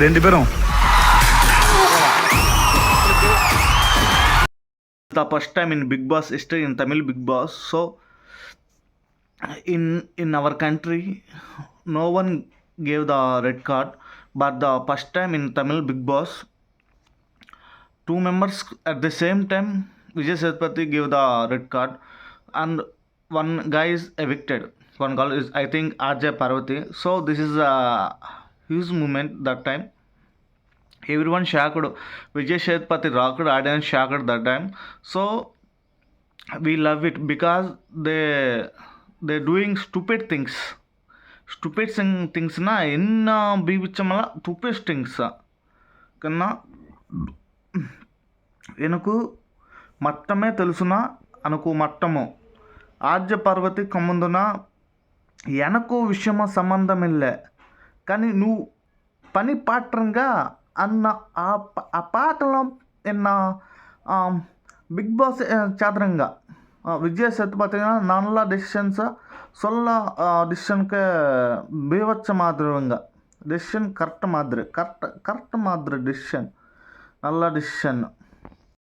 ரெண்டு பேரும் the first time in Big Boss history in Tamil Big Boss. So in our country, no one gave the red card, but the first time in Tamil Big Boss, two members at the same time, Vijay Sethupathi gave the red card, and one guy is evicted. One girl is, I think, RJ Parvati. So this is a huge moment that time. Everyone shocked. Vijay Sethupathi rocked, audience shocked that time. So we love it because they're doing stupid things. Things na inna బీవిచ్చమల stupid things కన్నా ఎనకు మట్టమే తెలుసునా అనకు మట్టము ఆర్జ పార్వతి కమ్ముందున ఎనకు విషయమ సంబంధమిల్లే కానీ నువ్వు పని పాత్రంగా అన్న ఆ పాటలో ఎన్న బిగ్ బాస్ చాదరంగా விஜய் சேத்து பார்த்தீங்கன்னா நல்ல டெசிஷன்ஸை சொல்ல டிசிஷனுக்கு பீவச்ச மாதிரிங்க டெசிஷன் கரெக்ட் மாதிரி டெசிஷன் நல்ல டெசிஷன்